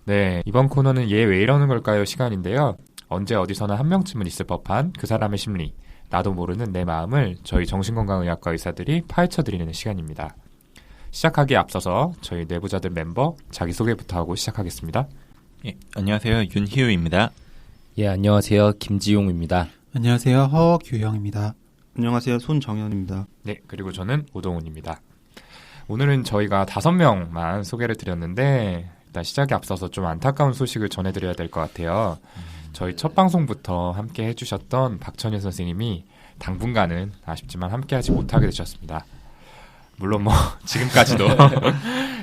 네, 이번 코너는 얘 왜 이러는 걸까요? 시간인데요. 언제 어디서나 한 명쯤은 있을 법한 그 사람의 심리, 나도 모르는 내 마음을 저희 정신건강의학과 의사들이 파헤쳐드리는 시간입니다. 시작하기에 앞서서 저희 내부자들 멤버 자기소개부터 하고 시작하겠습니다. 예, 안녕하세요. 윤희우입니다. 예, 안녕하세요. 김지용입니다. 안녕하세요. 허규영입니다. 안녕하세요. 손정현입니다. 네, 그리고 저는 오동훈입니다. 오늘은 저희가 5명만 소개를 드렸는데 일단 시작에 앞서서 좀 안타까운 소식을 전해드려야 될 것 같아요. 저희 첫 방송부터 함께 해주셨던 박천일 선생님이 당분간은 아쉽지만 함께하지 못하게 되셨습니다. 물론 뭐 지금까지도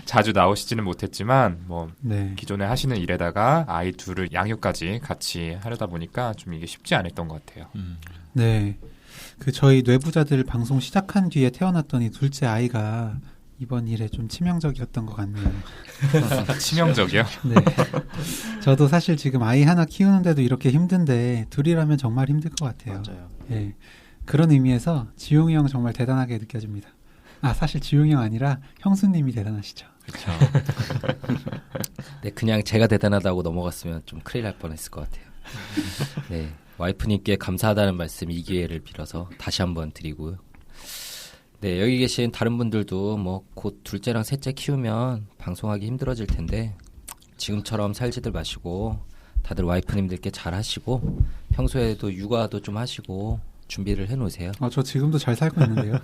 자주 나오시지는 못했지만 뭐 네. 기존에 하시는 일에다가 아이 둘을 양육까지 같이 하려다 보니까 좀 이게 쉽지 않았던 것 같아요. 네. 그 저희 뇌부자들 방송 시작한 뒤에 태어났던 이 둘째 아이가 이번 일에 좀 치명적이었던 것 같네요. 치명적이요? 네. 저도 사실 지금 아이 하나 키우는데도 이렇게 힘든데 둘이라면 정말 힘들 것 같아요. 맞아요. 예. 그런 의미에서 지용이 형 정말 대단하게 느껴집니다. 아, 사실 지용이 형 아니라 형수님이 대단하시죠. 그렇죠. 네, 그냥 제가 대단하다고 넘어갔으면 좀 큰일 날 뻔했을 것 같아요. 네, 와이프님께 감사하다는 말씀 이 기회를 빌어서 다시 한번 드리고요. 네, 여기 계신 다른 분들도 뭐 곧 둘째랑 셋째 키우면 방송하기 힘들어질 텐데 지금처럼 살지들 마시고 다들 와이프님들께 잘 하시고 평소에도 육아도 좀 하시고 준비를 해놓으세요. 저 지금도 잘 살고 있는데요. 네.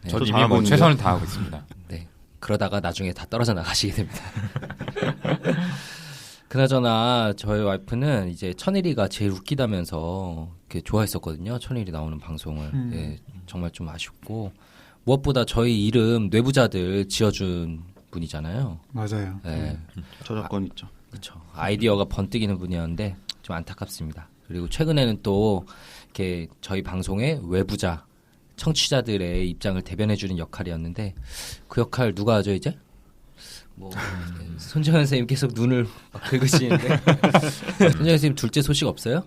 네. 저도 이미 뭐 최선을 다하고 있습니다. 네, 그러다가 나중에 다 떨어져 나가시게 됩니다. 그나저나 저희 와이프는 이제 천일이가 제일 웃기다면서 이렇게 좋아했었거든요. 천일이 나오는 방송을. 네, 정말 좀 아쉽고 무엇보다 저희 이름 뇌부자들 지어준 분이잖아요. 맞아요. 네, 저작권 있죠. 그렇죠. 아이디어가 번뜩이는 분이었는데 좀 안타깝습니다. 그리고 최근에는 또 이렇게 저희 방송의 외부자 청취자들의 입장을 대변해주는 역할이었는데 그 역할 누가 하죠 이제? 뭐 손정현 선생님 계속 눈을 막 긁으시는데 손정현 선생님 둘째 소식 없어요?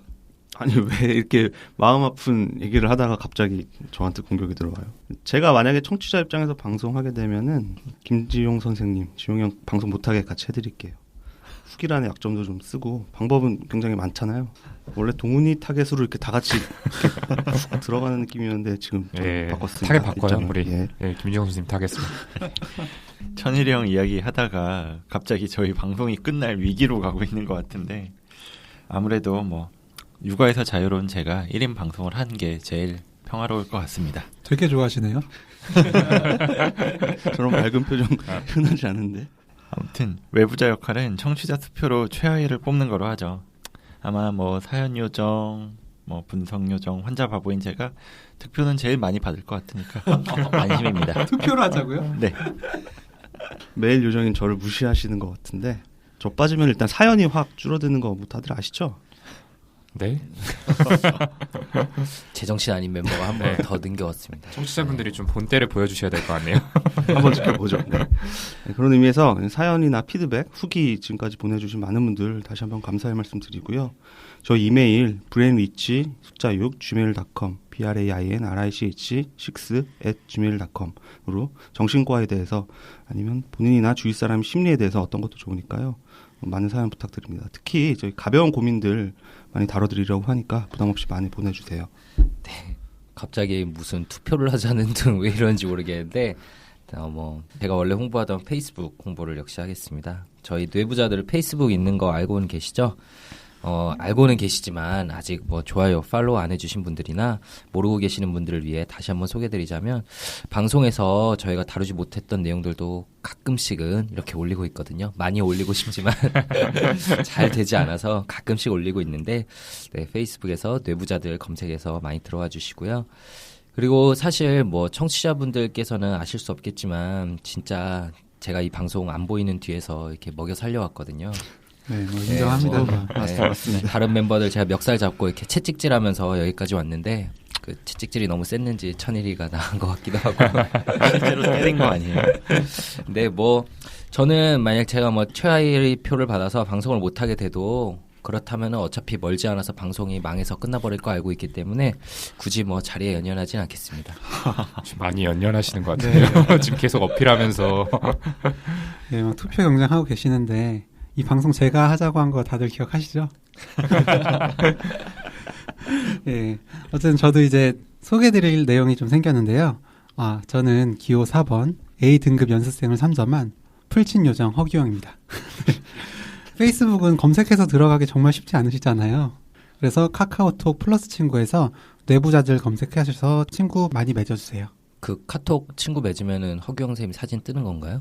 아니 왜 이렇게 마음 아픈 얘기를 하다가 갑자기 저한테 공격이 들어와요. 제가 만약에 청취자 입장에서 방송하게 되면은 김지용 선생님, 지용 형 방송 못하게 같이 해드릴게요. 후기란의 약점도 좀 쓰고 방법은 굉장히 많잖아요. 원래 동훈이 타겟으로 이렇게 다 같이 이렇게 훅 들어가는 느낌이었는데 지금 좀 예, 바꿨습니다. 타겟 바꿔요 입장을. 우리. 예. 예, 김지영 선생님 타겟으로. 천일이 형 이야기 하다가 갑자기 저희 방송이 끝날 위기로 가고 있는 것 같은데 아무래도 뭐 육아에서 자유로운 제가 1인 방송을 한 게 제일 평화로울 것 같습니다. 되게 좋아하시네요. 저런 밝은 표정 흔하지 않은데. 아무튼 외부자 역할은 청취자 투표로 최하위를 뽑는 거로 하죠. 아마 뭐 사연 요정, 뭐 분석 요정, 환자 바보인 제가 득표는 제일 많이 받을 것 같으니까 안심입니다. 투표를 하자고요? 네. 매일 요정인 저를 무시하시는 것 같은데 저 빠지면 일단 사연이 확 줄어드는 거 뭐 다들 아시죠? 네. 제정신 아닌 멤버가 한 번 더 능겨왔습니다. 청취자분들이 좀 본때를 보여주셔야 될 것 같네요. 한번 지켜보죠. 네. 네, 그런 의미에서 사연이나 피드백, 후기 지금까지 보내주신 많은 분들 다시 한번 감사의 말씀 드리고요. 저희 이메일 brainrich 숫자 6 gmail.com brainrich6@gmail.com으로 정신과에 대해서 아니면 본인이나 주위 사람의 심리에 대해서 어떤 것도 좋으니까요. 많은 사연 부탁드립니다. 특히 저희 가벼운 고민들 많이 다뤄드리려고 하니까 부담 없이 많이 보내주세요. 네. 갑자기 무슨 투표를 하자는 등 왜 이런지 모르겠는데 뭐 제가 원래 홍보하던 페이스북 홍보를 역시 하겠습니다. 저희 뇌부자들 페이스북 있는 거 알고는 계시죠? 알고는 계시지만 아직 뭐 좋아요, 팔로우 안 해주신 분들이나 모르고 계시는 분들을 위해 다시 한번 소개드리자면 방송에서 저희가 다루지 못했던 내용들도 가끔씩은 이렇게 올리고 있거든요. 많이 올리고 싶지만 잘 되지 않아서 가끔씩 올리고 있는데 네, 페이스북에서 뇌부자들 검색해서 많이 들어와 주시고요. 그리고 사실 뭐 청취자분들께서는 아실 수 없겠지만 진짜 제가 이 방송 안 보이는 뒤에서 이렇게 먹여 살려왔거든요. 네, 뭐 인정합니다. 맞습니다. 다른 멤버들 제가 멱살 잡고 이렇게 채찍질하면서 여기까지 왔는데 그 채찍질이 너무 셌는지 천일이가 나간 것 같기도 하고 실제로 때린 거 아니에요? 근데 뭐 저는 만약 제가 뭐 최하위 표를 받아서 방송을 못하게 돼도 그렇다면은 어차피 멀지 않아서 방송이 망해서 끝나버릴 거 알고 있기 때문에 굳이 뭐 자리에 연연하진 않겠습니다. 많이 연연하시는 것 같아요. 네. 지금 계속 어필하면서. 네, 막 투표 경쟁하고 계시는데 이 방송 제가 하자고 한 거 다들 기억하시죠? 예. 어쨌든 저도 이제 소개드릴 내용이 좀 생겼는데요. 저는 기호 4번 A등급 연습생을 선점한 풀친 요정 허규영입니다. 페이스북은 검색해서 들어가기 정말 쉽지 않으시잖아요. 그래서 카카오톡 플러스 친구에서 뇌부자들 검색하셔서 친구 많이 맺어주세요. 그 카톡 친구 맺으면은 허규영 선생님 사진 뜨는 건가요?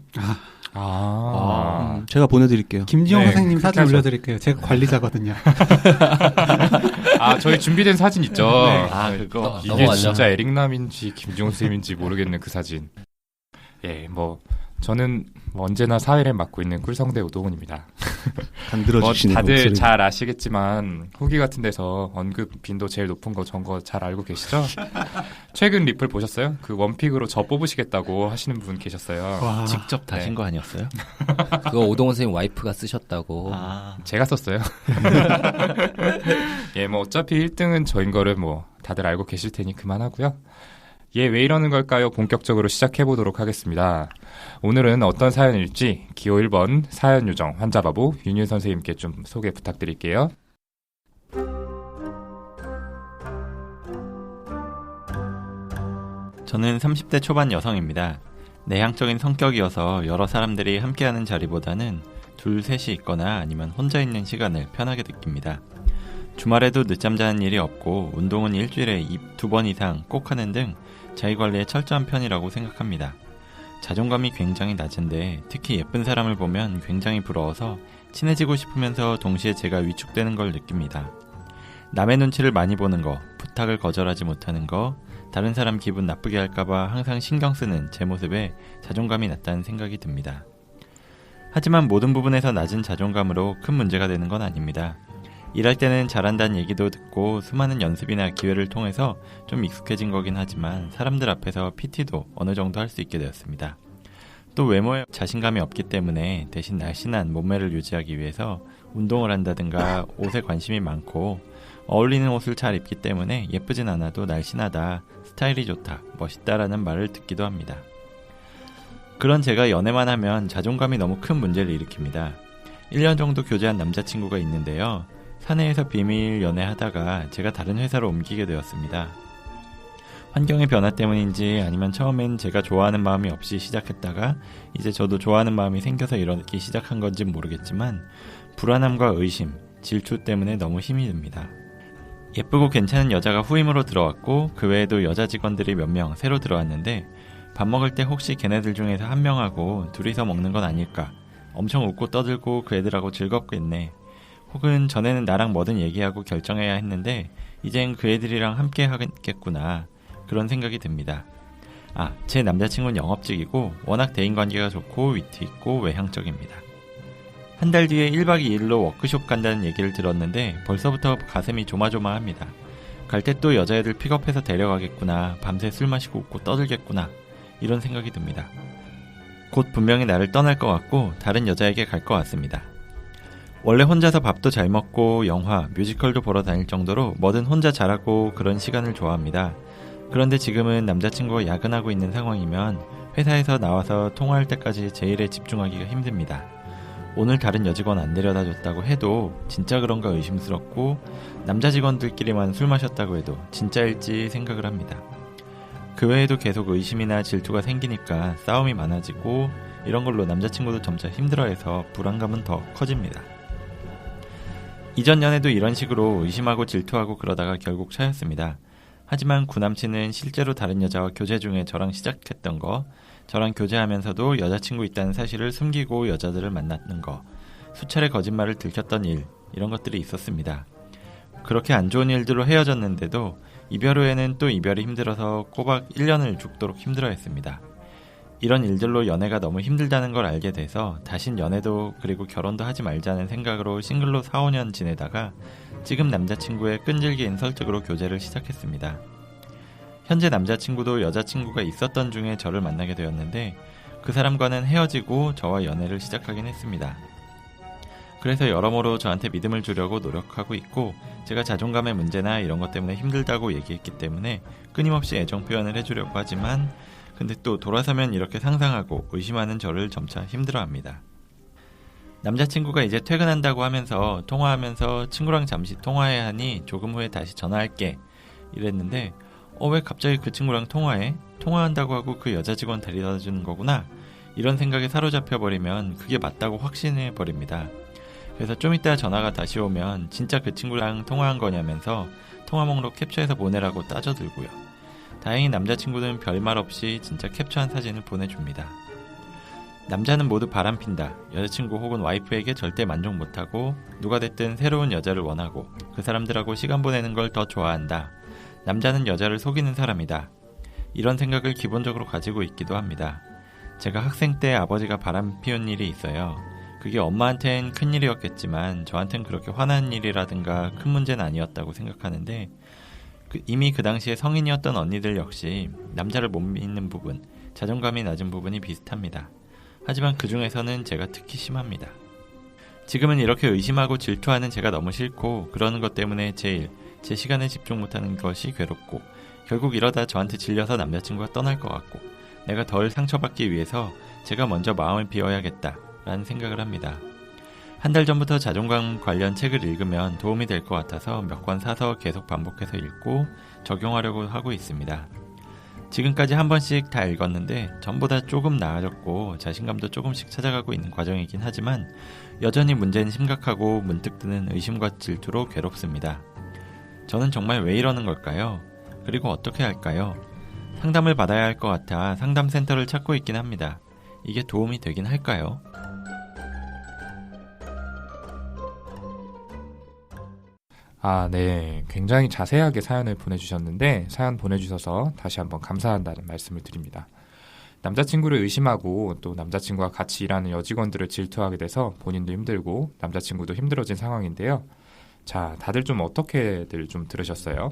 제가 보내드릴게요. 김지용 네, 선생님 사진 그렇게 올려드릴게요. 제가 관리자거든요. 저희 준비된 사진 있죠. 그거. 이게 넘어가죠. 진짜 에릭남인지 김지용 쌤인지 모르겠는 그 사진. 예, 저는 언제나 사회를 맡고 있는 꿀성대 우동훈입니다. 간들어주시는 다들 목소리. 잘 아시겠지만 후기 같은 데서 언급 빈도 제일 높은 거 전 거 잘 알고 계시죠? 최근 리플 보셨어요? 그 원픽으로 저 뽑으시겠다고 하시는 분 계셨어요. 와. 직접 다신 거 아니었어요? 그거 오동원 선생님 와이프가 쓰셨다고. 제가 썼어요. 예, 어차피 1등은 저인 거를 다들 알고 계실 테니 그만하고요. 예, 왜 이러는 걸까요? 본격적으로 시작해보도록 하겠습니다. 오늘은 어떤 사연일지 기호 1번 사연 요정 환자바보 윤윤 선생님께 좀 소개 부탁드릴게요. 저는 30대 초반 여성입니다. 내향적인 성격이어서 여러 사람들이 함께하는 자리보다는 둘, 셋이 있거나 아니면 혼자 있는 시간을 편하게 느낍니다. 주말에도 늦잠 자는 일이 없고 운동은 일주일에 2번 이상 꼭 하는 등 자기관리에 철저한 편이라고 생각합니다. 자존감이 굉장히 낮은데 특히 예쁜 사람을 보면 굉장히 부러워서 친해지고 싶으면서 동시에 제가 위축되는 걸 느낍니다. 남의 눈치를 많이 보는 거, 부탁을 거절하지 못하는 거, 다른 사람 기분 나쁘게 할까봐 항상 신경 쓰는 제 모습에 자존감이 낮다는 생각이 듭니다. 하지만 모든 부분에서 낮은 자존감으로 큰 문제가 되는 건 아닙니다. 일할 때는 잘한다는 얘기도 듣고 수많은 연습이나 기회를 통해서 좀 익숙해진 거긴 하지만 사람들 앞에서 PT도 어느 정도 할 수 있게 되었습니다. 또 외모에 자신감이 없기 때문에 대신 날씬한 몸매를 유지하기 위해서 운동을 한다든가 옷에 관심이 많고 어울리는 옷을 잘 입기 때문에 예쁘진 않아도 날씬하다, 스타일이 좋다, 멋있다라는 말을 듣기도 합니다. 그런 제가 연애만 하면 자존감이 너무 큰 문제를 일으킵니다. 1년 정도 교제한 남자친구가 있는데요. 사내에서 비밀 연애하다가 제가 다른 회사로 옮기게 되었습니다. 환경의 변화 때문인지 아니면 처음엔 제가 좋아하는 마음이 없이 시작했다가 이제 저도 좋아하는 마음이 생겨서 이러기 시작한 건지 모르겠지만 불안함과 의심, 질투 때문에 너무 힘이 듭니다. 예쁘고 괜찮은 여자가 후임으로 들어왔고 그 외에도 여자 직원들이 몇 명 새로 들어왔는데 밥 먹을 때 혹시 걔네들 중에서 한 명하고 둘이서 먹는 건 아닐까? 엄청 웃고 떠들고 그 애들하고 즐겁겠네. 혹은 전에는 나랑 뭐든 얘기하고 결정해야 했는데 이젠 그 애들이랑 함께 하겠구나. 그런 생각이 듭니다. 제 남자친구는 영업직이고 워낙 대인관계가 좋고 위트 있고 외향적입니다. 한 달 뒤에 1박 2일로 워크숍 간다는 얘기를 들었는데 벌써부터 가슴이 조마조마합니다. 갈 때 또 여자애들 픽업해서 데려가겠구나. 밤새 술 마시고 웃고 떠들겠구나. 이런 생각이 듭니다. 곧 분명히 나를 떠날 것 같고 다른 여자에게 갈 것 같습니다. 원래 혼자서 밥도 잘 먹고 영화, 뮤지컬도 보러 다닐 정도로 뭐든 혼자 잘하고 그런 시간을 좋아합니다. 그런데 지금은 남자친구가 야근하고 있는 상황이면 회사에서 나와서 통화할 때까지 제 일에 집중하기가 힘듭니다. 오늘 다른 여직원 안 데려다 줬다고 해도 진짜 그런가 의심스럽고 남자 직원들끼리만 술 마셨다고 해도 진짜일지 생각을 합니다. 그 외에도 계속 의심이나 질투가 생기니까 싸움이 많아지고 이런 걸로 남자친구도 점차 힘들어해서 불안감은 더 커집니다. 이전 연애도 이런 식으로 의심하고 질투하고 그러다가 결국 차였습니다. 하지만 구남친은 실제로 다른 여자와 교제 중에 저랑 시작했던 거, 저랑 교제하면서도 여자친구 있다는 사실을 숨기고 여자들을 만났는 거, 수차례 거짓말을 들켰던 일, 이런 것들이 있었습니다. 그렇게 안 좋은 일들로 헤어졌는데도 이별 후에는 또 이별이 힘들어서 꼬박 1년을 죽도록 힘들어했습니다. 이런 일들로 연애가 너무 힘들다는 걸 알게 돼서 다신 연애도 그리고 결혼도 하지 말자는 생각으로 싱글로 4, 5년 지내다가 지금 남자친구의 끈질긴 설득으로 교제를 시작했습니다. 현재 남자친구도 여자친구가 있었던 중에 저를 만나게 되었는데 그 사람과는 헤어지고 저와 연애를 시작하긴 했습니다. 그래서 여러모로 저한테 믿음을 주려고 노력하고 있고 제가 자존감의 문제나 이런 것 때문에 힘들다고 얘기했기 때문에 끊임없이 애정 표현을 해주려고 하지만 근데 또 돌아서면 이렇게 상상하고 의심하는 저를 점차 힘들어합니다. 남자친구가 이제 퇴근한다고 하면서 통화하면서 친구랑 잠시 통화해야 하니 조금 후에 다시 전화할게 이랬는데 왜 갑자기 그 친구랑 통화해? 통화한다고 하고 그 여자 직원 데려다 주는 거구나. 이런 생각에 사로잡혀 버리면 그게 맞다고 확신해 버립니다. 그래서 좀 이따 전화가 다시 오면 진짜 그 친구랑 통화한 거냐면서 통화 목록 캡처해서 보내라고 따져들고요. 다행히 남자친구는 별말 없이 진짜 캡처한 사진을 보내줍니다. 남자는 모두 바람핀다. 여자친구 혹은 와이프에게 절대 만족 못하고 누가 됐든 새로운 여자를 원하고 그 사람들하고 시간 보내는 걸 더 좋아한다. 남자는 여자를 속이는 사람이다. 이런 생각을 기본적으로 가지고 있기도 합니다. 제가 학생 때 아버지가 바람 피운 일이 있어요. 그게 엄마한텐 큰일이었겠지만 저한텐 그렇게 화난 일이라든가 큰 문제는 아니었다고 생각하는데 이미 그 당시에 성인이었던 언니들 역시 남자를 못 믿는 부분, 자존감이 낮은 부분이 비슷합니다. 하지만 그 중에서는 제가 특히 심합니다. 지금은 이렇게 의심하고 질투하는 제가 너무 싫고 그러는 것 때문에 제 시간에 집중 못하는 것이 괴롭고 결국 이러다 저한테 질려서 남자친구가 떠날 것 같고 내가 덜 상처받기 위해서 제가 먼저 마음을 비워야겠다 라는 생각을 합니다. 한 달 전부터 자존감 관련 책을 읽으면 도움이 될 것 같아서 몇 권 사서 계속 반복해서 읽고 적용하려고 하고 있습니다. 지금까지 한 번씩 다 읽었는데 전보다 조금 나아졌고 자신감도 조금씩 찾아가고 있는 과정이긴 하지만 여전히 문제는 심각하고 문득 드는 의심과 질투로 괴롭습니다. 저는 정말 왜 이러는 걸까요? 그리고 어떻게 할까요? 상담을 받아야 할 것 같아 상담센터를 찾고 있긴 합니다. 이게 도움이 되긴 할까요? 네. 굉장히 자세하게 사연을 보내주셨는데 사연 보내주셔서 다시 한번 감사한다는 말씀을 드립니다. 남자친구를 의심하고 또 남자친구와 같이 일하는 여직원들을 질투하게 돼서 본인도 힘들고 남자친구도 힘들어진 상황인데요. 자, 다들 좀 어떻게들 좀 들으셨어요?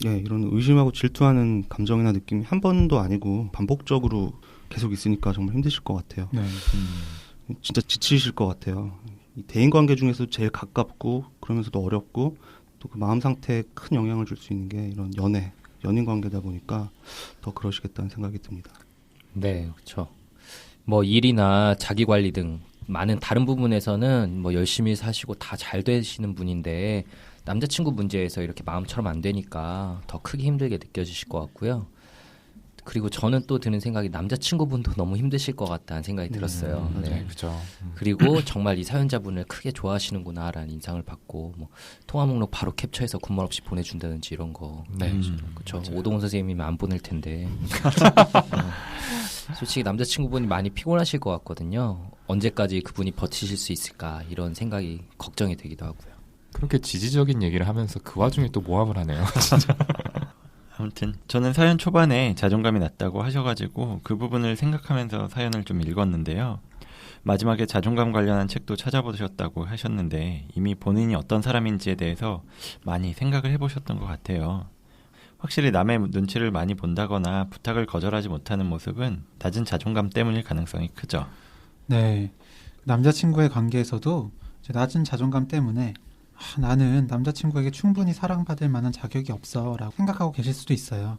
예, 이런 의심하고 질투하는 감정이나 느낌이 한 번도 아니고 반복적으로 계속 있으니까 정말 힘드실 것 같아요. 네. 진짜 지치실 것 같아요. 이 대인관계 중에서 제일 가깝고 그러면서도 어렵고 또 그 마음 상태에 큰 영향을 줄 수 있는 게 이런 연인 관계다 보니까 더 그러시겠다는 생각이 듭니다. 네, 그렇죠. 뭐 일이나 자기 관리 등 많은 다른 부분에서는 뭐 열심히 사시고 다 잘 되시는 분인데 남자친구 문제에서 이렇게 마음처럼 안 되니까 더 크게 힘들게 느껴지실 것 같고요. 그리고 저는 또 드는 생각이 남자친구분도 너무 힘드실 것 같다는 생각이 들었어요. 네, 그렇죠. 그리고 정말 이 사연자분을 크게 좋아하시는구나라는 인상을 받고 뭐 통화 목록 바로 캡처해서 군말 없이 보내준다든지 이런 거. 네, 그렇죠. 오동훈 선생님이면 안 보낼 텐데. 솔직히 남자친구분이 많이 피곤하실 것 같거든요. 언제까지 그분이 버티실 수 있을까 이런 생각이 걱정이 되기도 하고요. 그렇게 지지적인 얘기를 하면서 그 와중에 또 모함을 하네요. 진짜. 아무튼 저는 사연 초반에 자존감이 낮다고 하셔가지고 그 부분을 생각하면서 사연을 좀 읽었는데요. 마지막에 자존감 관련한 책도 찾아보셨다고 하셨는데 이미 본인이 어떤 사람인지에 대해서 많이 생각을 해보셨던 것 같아요. 확실히 남의 눈치를 많이 본다거나 부탁을 거절하지 못하는 모습은 낮은 자존감 때문일 가능성이 크죠. 네. 남자친구의 관계에서도 이제 낮은 자존감 때문에 나는 남자친구에게 충분히 사랑받을 만한 자격이 없어 라고 생각하고 계실 수도 있어요.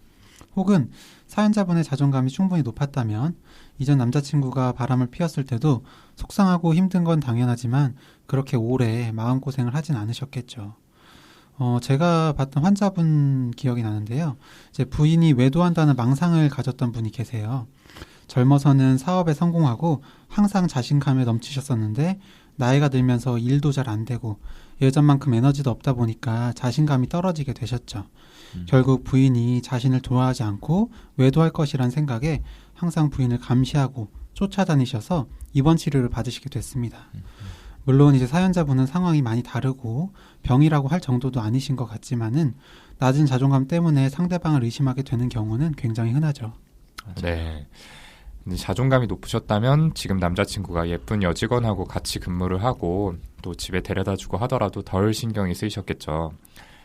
혹은 사연자분의 자존감이 충분히 높았다면 이전 남자친구가 바람을 피웠을 때도 속상하고 힘든 건 당연하지만 그렇게 오래 마음고생을 하진 않으셨겠죠. 제가 봤던 환자분 기억이 나는데요. 제 부인이 외도한다는 망상을 가졌던 분이 계세요. 젊어서는 사업에 성공하고 항상 자신감에 넘치셨었는데 나이가 들면서 일도 잘 안 되고 예전만큼 에너지도 없다 보니까 자신감이 떨어지게 되셨죠. 결국 부인이 자신을 좋아하지 않고 외도할 것이란 생각에 항상 부인을 감시하고 쫓아다니셔서 입원 치료를 받으시게 됐습니다. 물론 이제 사연자분은 상황이 많이 다르고 병이라고 할 정도도 아니신 것 같지만은 낮은 자존감 때문에 상대방을 의심하게 되는 경우는 굉장히 흔하죠. 네. 근데 자존감이 높으셨다면 지금 남자친구가 예쁜 여직원하고 같이 근무를 하고 또 집에 데려다주고 하더라도 덜 신경이 쓰이셨겠죠.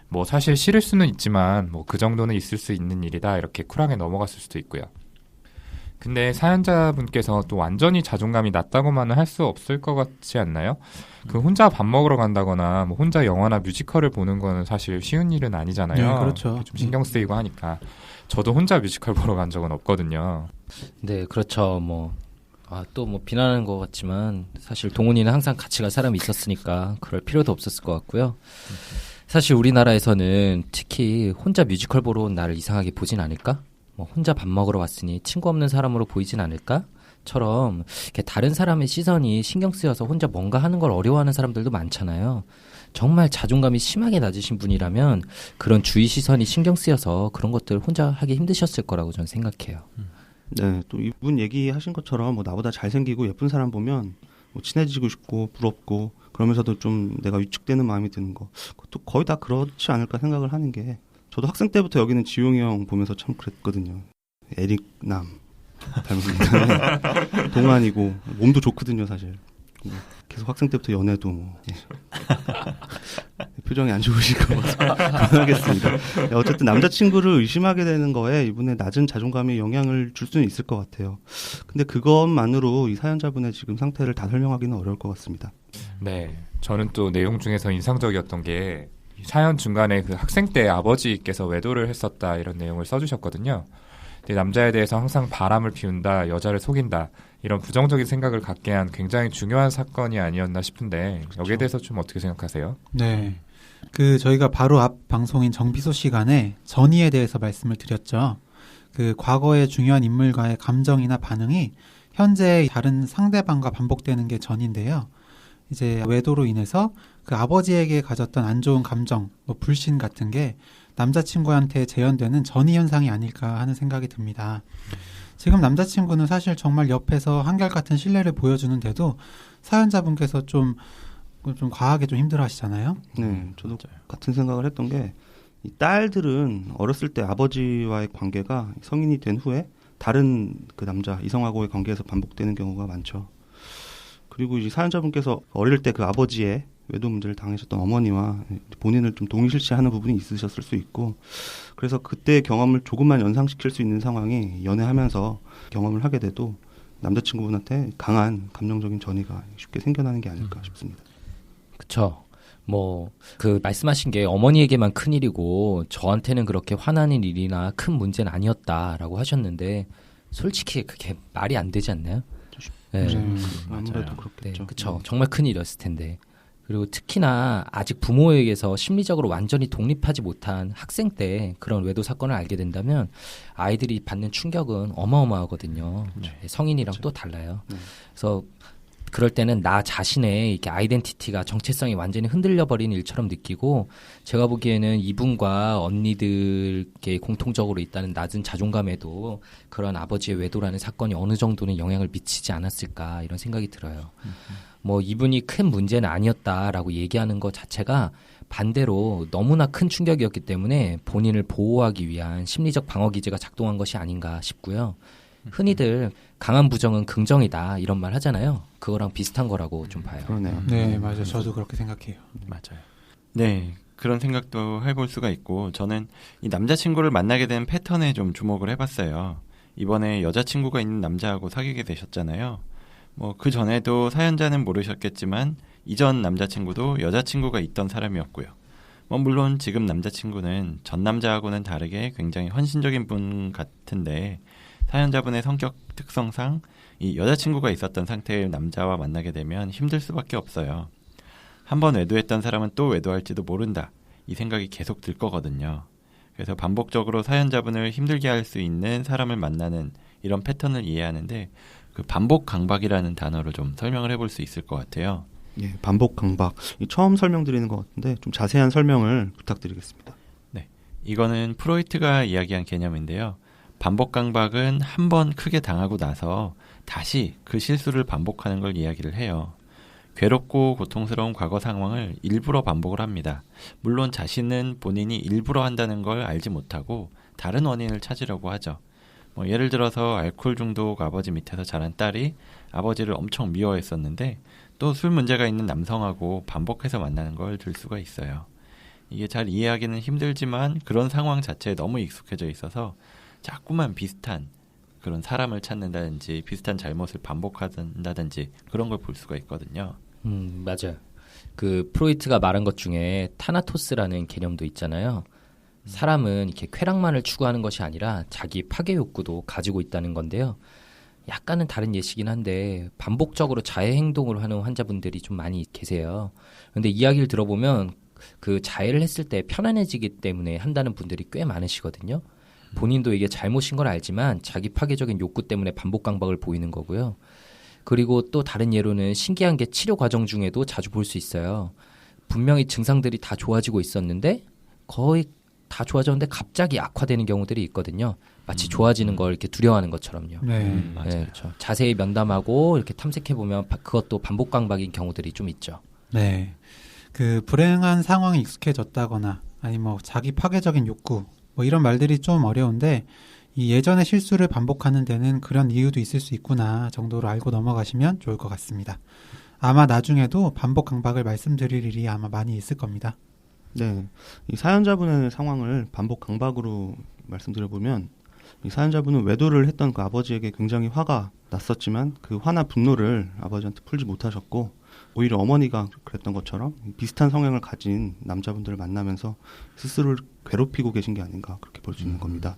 뭐 사실 싫을 수는 있지만 뭐 그 정도는 있을 수 있는 일이다 이렇게 쿨하게 넘어갔을 수도 있고요. 근데 사연자분께서 또 완전히 자존감이 낮다고만은 할 수 없을 것 같지 않나요? 그 혼자 밥 먹으러 간다거나 뭐 혼자 영화나 뮤지컬을 보는 거는 사실 쉬운 일은 아니잖아요. 네, 그렇죠. 좀 신경 쓰이고 하니까. 저도 혼자 뮤지컬 보러 간 적은 없거든요. 네, 그렇죠. 뭐 또 뭐 비난하는 것 같지만 사실 동훈이는 항상 같이 갈 사람이 있었으니까 그럴 필요도 없었을 것 같고요. 사실 우리나라에서는 특히 혼자 뮤지컬 보러 온 나를 이상하게 보진 않을까? 뭐 혼자 밥 먹으러 왔으니 친구 없는 사람으로 보이진 않을까? 처럼 이렇게 다른 사람의 시선이 신경 쓰여서 혼자 뭔가 하는 걸 어려워하는 사람들도 많잖아요. 정말 자존감이 심하게 낮으신 분이라면 그런 주위 시선이 신경 쓰여서 그런 것들 혼자 하기 힘드셨을 거라고 저는 생각해요. 네, 또 이분 얘기하신 것처럼 뭐 나보다 잘생기고 예쁜 사람 보면 뭐 친해지고 싶고 부럽고 그러면서도 좀 내가 위축되는 마음이 드는 거, 그것도 거의 다 그렇지 않을까 생각을 하는 게, 저도 학생 때부터 여기는 지용이 형 보면서 참 그랬거든요. 에릭남 닮은 동안이고 몸도 좋거든요, 사실. 계속 학생 때부터 연애도 뭐 표정이 안 좋으실까 봐 그만하겠습니다. 어쨌든 남자친구를 의심하게 되는 거에 이분의 낮은 자존감이 영향을 줄 수는 있을 것 같아요. 근데 그것만으로 이 사연자분의 지금 상태를 다 설명하기는 어려울 것 같습니다. 네, 저는 또 내용 중에서 인상적이었던 게 사연 중간에 그 학생 때 아버지께서 외도를 했었다 이런 내용을 써주셨거든요. 근데 남자에 대해서 항상 바람을 피운다, 여자를 속인다 이런 부정적인 생각을 갖게 한 굉장히 중요한 사건이 아니었나 싶은데, 그렇죠. 여기에 대해서 좀 어떻게 생각하세요? 네, 저희가 바로 앞 방송인 정비소 시간에 전이에 대해서 말씀을 드렸죠. 그 과거의 중요한 인물과의 감정이나 반응이 현재 다른 상대방과 반복되는 게 전인데요. 이제 외도로 인해서 그 아버지에게 가졌던 안 좋은 감정, 뭐 불신 같은 게 남자친구한테 재현되는 전이 현상이 아닐까 하는 생각이 듭니다. 지금 남자친구는 사실 정말 옆에서 한결같은 신뢰를 보여주는데도 사연자분께서 좀 과하게 좀 힘들어하시잖아요. 네, 저도 같은 생각을 했던 게, 이 딸들은 어렸을 때 아버지와의 관계가 성인이 된 후에 다른 그 남자 이성하고의 관계에서 반복되는 경우가 많죠. 그리고 이제 사연자분께서 어릴 때 그 아버지의 외도 문제를 당하셨던 어머니와 본인을 좀 동일시하는 부분이 있으셨을 수 있고, 그래서 그때의 경험을 조금만 연상시킬 수 있는 상황이 연애하면서 경험을 하게 돼도 남자친구분한테 강한 감정적인 전이가 쉽게 생겨나는 게 아닐까 싶습니다. 그쵸. 뭐 그 말씀하신 게 어머니에게만 큰일이고 저한테는 그렇게 화나는 일이나 큰 문제는 아니었다라고 하셨는데, 솔직히 그게 말이 안 되지 않나요? 네. 아무래도 그렇겠죠. 네, 그쵸. 정말 큰일이었을 텐데. 그리고 특히나 아직 부모에게서 심리적으로 완전히 독립하지 못한 학생 때 그런 외도 사건을 알게 된다면 아이들이 받는 충격은 어마어마하거든요. 네. 성인이랑 또 달라요. 그래서 그럴 때는 나 자신의 이렇게 아이덴티티가, 정체성이 완전히 흔들려버린 일처럼 느끼고, 제가 보기에는 이분과 언니들께 공통적으로 있다는 낮은 자존감에도 그런 아버지의 외도라는 사건이 어느 정도는 영향을 미치지 않았을까 이런 생각이 들어요. 뭐 이분이 큰 문제는 아니었다라고 얘기하는 것 자체가 반대로 너무나 큰 충격이었기 때문에 본인을 보호하기 위한 심리적 방어 기제가 작동한 것이 아닌가 싶고요. 흔히들 강한 부정은 긍정이다 이런 말 하잖아요. 그거랑 비슷한 거라고 좀 봐요. 그러네요. 네, 맞아요. 저도 그렇게 생각해요. 맞아요. 네, 그런 생각도 해볼 수가 있고, 저는 이 남자친구를 만나게 된 패턴에 좀 주목을 해봤어요. 이번에 여자친구가 있는 남자하고 사귀게 되셨잖아요. 뭐 그 전에도 사연자는 모르셨겠지만 이전 남자친구도 여자친구가 있던 사람이었고요. 뭐 물론 지금 남자친구는 전 남자하고는 다르게 굉장히 헌신적인 분 같은데, 사연자분의 성격 특성상 이 여자친구가 있었던 상태의 남자와 만나게 되면 힘들 수밖에 없어요. 한번 외도했던 사람은 또 외도할지도 모른다, 이 생각이 계속 들 거거든요. 그래서 반복적으로 사연자분을 힘들게 할 수 있는 사람을 만나는 이런 패턴을 이해하는데, 그 반복 강박이라는 단어로 좀 설명을 해볼 수 있을 것 같아요. 예, 반복 강박. 처음 설명드리는 것 같은데 좀 자세한 설명을 부탁드리겠습니다. 네, 이거는 프로이트가 이야기한 개념인데요. 반복 강박은 한 번 크게 당하고 나서 다시 그 실수를 반복하는 걸 이야기를 해요. 괴롭고 고통스러운 과거 상황을 일부러 반복을 합니다. 물론 자신은 본인이 일부러 한다는 걸 알지 못하고 다른 원인을 찾으려고 하죠. 뭐 예를 들어서 알코올 중독 아버지 밑에서 자란 딸이 아버지를 엄청 미워했었는데 또 술 문제가 있는 남성하고 반복해서 만나는 걸 들 수가 있어요. 이게 잘 이해하기는 힘들지만 그런 상황 자체에 너무 익숙해져 있어서 자꾸만 비슷한 그런 사람을 찾는다든지 비슷한 잘못을 반복한다든지 그런 걸 볼 수가 있거든요. 맞아요. 그 프로이트가 말한 것 중에 타나토스라는 개념도 있잖아요. 사람은 이렇게 쾌락만을 추구하는 것이 아니라 자기 파괴 욕구도 가지고 있다는 건데요. 약간은 다른 예시긴 한데 반복적으로 자해 행동을 하는 환자분들이 좀 많이 계세요. 근데 이야기를 들어보면 그 자해를 했을 때 편안해지기 때문에 한다는 분들이 꽤 많으시거든요. 본인도 이게 잘못인 걸 알지만 자기 파괴적인 욕구 때문에 반복 강박을 보이는 거고요. 그리고 또 다른 예로는 신기한 게 치료 과정 중에도 자주 볼 수 있어요. 분명히 증상들이 다 좋아지고 있었는데 거의 다 좋아졌는데 갑자기 악화되는 경우들이 있거든요. 마치 좋아지는 걸 이렇게 두려워하는 것처럼요. 네. 맞아요. 네, 그렇죠. 자세히 면담하고 이렇게 탐색해보면 그것도 반복 강박인 경우들이 좀 있죠. 네. 그 불행한 상황에 익숙해졌다거나 아니 뭐 자기 파괴적인 욕구 뭐 이런 말들이 좀 어려운데 이 예전의 실수를 반복하는 데는 그런 이유도 있을 수 있구나 정도로 알고 넘어가시면 좋을 것 같습니다. 아마 나중에도 반복 강박을 말씀드릴 일이 아마 많이 있을 겁니다. 네, 이 사연자분의 상황을 반복 강박으로 말씀드려보면 이 사연자분은 외도를 했던 그 아버지에게 굉장히 화가 났었지만 그 화나 분노를 아버지한테 풀지 못하셨고 오히려 어머니가 그랬던 것처럼 비슷한 성향을 가진 남자분들을 만나면서 스스로를 괴롭히고 계신 게 아닌가 그렇게 볼 수 있는 겁니다.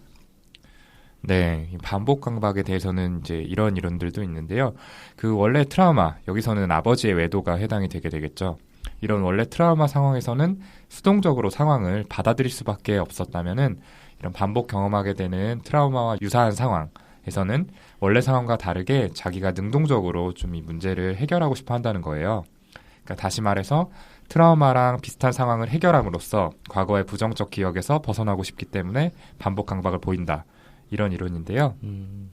네, 이 반복 강박에 대해서는 이제 이런 이론들도 있는데요. 그 원래 트라우마, 여기서는 아버지의 외도가 해당이 되게 되겠죠. 이런 원래 트라우마 상황에서는 수동적으로 상황을 받아들일 수밖에 없었다면은 이런 반복 경험하게 되는 트라우마와 유사한 상황에서는 원래 상황과 다르게 자기가 능동적으로 좀 이 문제를 해결하고 싶어 한다는 거예요. 그러니까 다시 말해서 트라우마랑 비슷한 상황을 해결함으로써 과거의 부정적 기억에서 벗어나고 싶기 때문에 반복 강박을 보인다. 이런 이론인데요.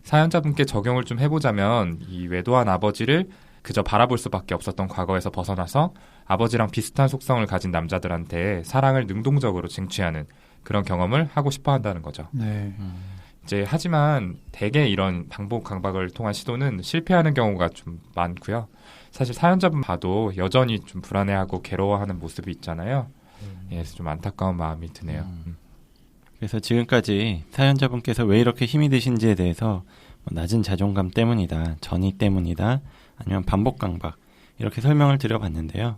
사연자분께 적용을 좀 해보자면 이 외도한 아버지를 그저 바라볼 수밖에 없었던 과거에서 벗어나서 아버지랑 비슷한 속성을 가진 남자들한테 사랑을 능동적으로 쟁취하는 그런 경험을 하고 싶어 한다는 거죠. 네. 이제 하지만 대개 이런 반복 강박을 통한 시도는 실패하는 경우가 좀 많고요. 사실 사연자분 봐도 여전히 좀 불안해하고 괴로워하는 모습이 있잖아요. 예, 그래서 좀 안타까운 마음이 드네요. 그래서 지금까지 사연자분께서 왜 이렇게 힘이 드신지에 대해서 뭐 낮은 자존감 때문이다, 전이 때문이다, 아니면 반복 강박 이렇게 설명을 드려봤는데요.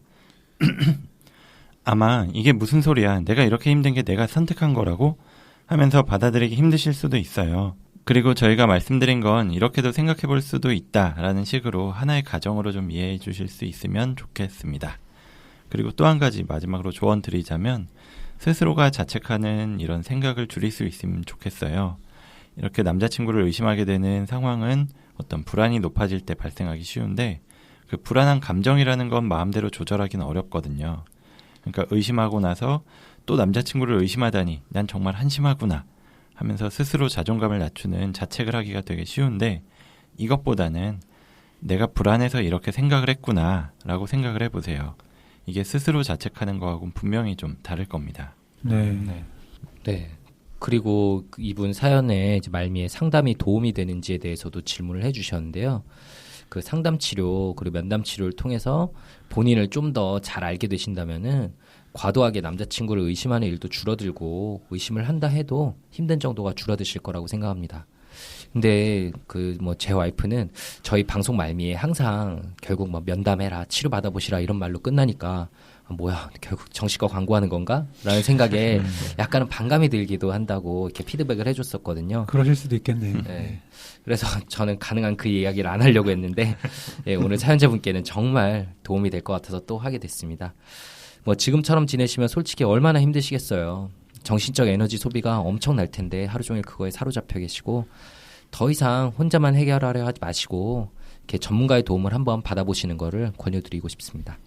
아마 이게 무슨 소리야, 내가 이렇게 힘든 게 내가 선택한 거라고 하면서 받아들이기 힘드실 수도 있어요. 그리고 저희가 말씀드린 건 이렇게도 생각해 볼 수도 있다라는 식으로 하나의 가정으로 좀 이해해 주실 수 있으면 좋겠습니다. 그리고 또 한 가지 마지막으로 조언 드리자면 스스로가 자책하는 이런 생각을 줄일 수 있으면 좋겠어요. 이렇게 남자친구를 의심하게 되는 상황은 어떤 불안이 높아질 때 발생하기 쉬운데 그 불안한 감정이라는 건 마음대로 조절하기는 어렵거든요. 그러니까 의심하고 나서 또 남자친구를 의심하다니 난 정말 한심하구나 하면서 스스로 자존감을 낮추는 자책을 하기가 되게 쉬운데 이것보다는 내가 불안해서 이렇게 생각을 했구나 라고 생각을 해보세요. 이게 스스로 자책하는 거하고는 분명히 좀 다를 겁니다. 네. 네. 그리고 이분 사연에 이제 말미에 상담이 도움이 되는지에 대해서도 질문을 해주셨는데요. 그 상담 치료 그리고 면담 치료를 통해서 본인을 좀 더 잘 알게 되신다면은 과도하게 남자친구를 의심하는 일도 줄어들고 의심을 한다 해도 힘든 정도가 줄어드실 거라고 생각합니다. 근데 그 뭐 제 와이프는 저희 방송 말미에 항상 결국 뭐 면담해라, 치료 받아보시라 이런 말로 끝나니까 뭐야 결국 정신과 광고하는 건가? 라는 생각에 약간은 반감이 들기도 한다고 이렇게 피드백을 해줬었거든요. 그러실 수도 있겠네요. 네. 그래서 저는 가능한 그 이야기를 안 하려고 했는데 네, 오늘 사연자분께는 정말 도움이 될 것 같아서 또 하게 됐습니다. 뭐 지금처럼 지내시면 솔직히 얼마나 힘드시겠어요. 정신적 에너지 소비가 엄청 날 텐데 하루 종일 그거에 사로잡혀 계시고 더 이상 혼자만 해결하려 하지 마시고 이렇게 전문가의 도움을 한번 받아보시는 거를 권유드리고 싶습니다.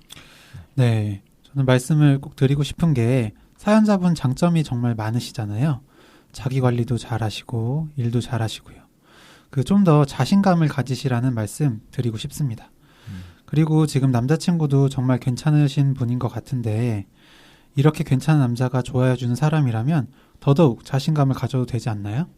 네. 저는 말씀을 꼭 드리고 싶은 게 사연자분 장점이 정말 많으시잖아요. 자기 관리도 잘하시고 일도 잘하시고요. 그 좀 더 자신감을 가지시라는 말씀 드리고 싶습니다. 그리고 지금 남자친구도 정말 괜찮으신 분인 것 같은데 이렇게 괜찮은 남자가 좋아해주는 사람이라면 더더욱 자신감을 가져도 되지 않나요?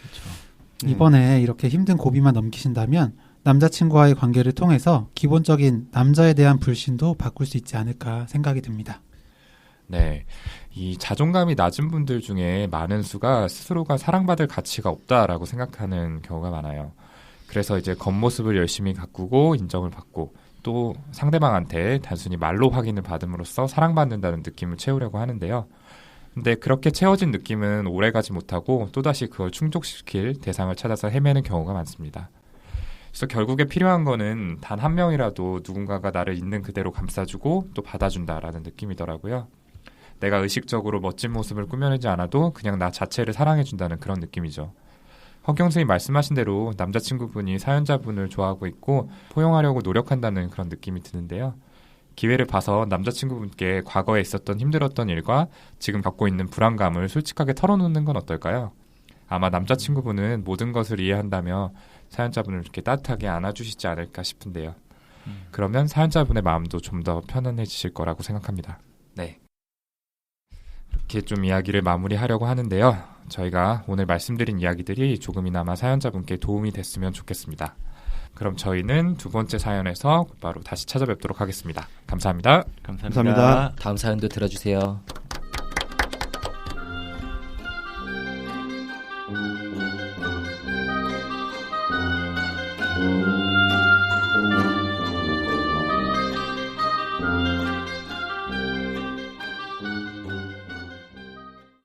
그렇죠. 이번에 이렇게 힘든 고비만 넘기신다면 남자친구와의 관계를 통해서 기본적인 남자에 대한 불신도 바꿀 수 있지 않을까 생각이 듭니다. 네. 이 자존감이 낮은 분들 중에 많은 수가 스스로가 사랑받을 가치가 없다라고 생각하는 경우가 많아요. 그래서 이제 겉모습을 열심히 가꾸고 인정을 받고 또 상대방한테 단순히 말로 확인을 받음으로써 사랑받는다는 느낌을 채우려고 하는데요. 근데 그렇게 채워진 느낌은 오래가지 못하고 또다시 그걸 충족시킬 대상을 찾아서 헤매는 경우가 많습니다. 그래서 결국에 필요한 거는 단 한 명이라도 누군가가 나를 있는 그대로 감싸주고 또 받아준다라는 느낌이더라고요. 내가 의식적으로 멋진 모습을 꾸며내지 않아도 그냥 나 자체를 사랑해준다는 그런 느낌이죠. 허경 선생님 말씀하신 대로 남자친구분이 사연자분을 좋아하고 있고 포용하려고 노력한다는 그런 느낌이 드는데요. 기회를 봐서 남자친구분께 과거에 있었던 힘들었던 일과 지금 갖고 있는 불안감을 솔직하게 털어놓는 건 어떨까요? 아마 남자친구분은 모든 것을 이해한다며 사연자분을 이렇게 따뜻하게 안아주시지 않을까 싶은데요. 그러면 사연자분의 마음도 좀 더 편안해지실 거라고 생각합니다. 네. 이렇게 좀 이야기를 마무리하려고 하는데요. 저희가 오늘 말씀드린 이야기들이 조금이나마 사연자분께 도움이 됐으면 좋겠습니다. 그럼 저희는 두 번째 사연에서 곧바로 다시 찾아뵙도록 하겠습니다. 감사합니다. 감사합니다. 다음 사연도 들어주세요.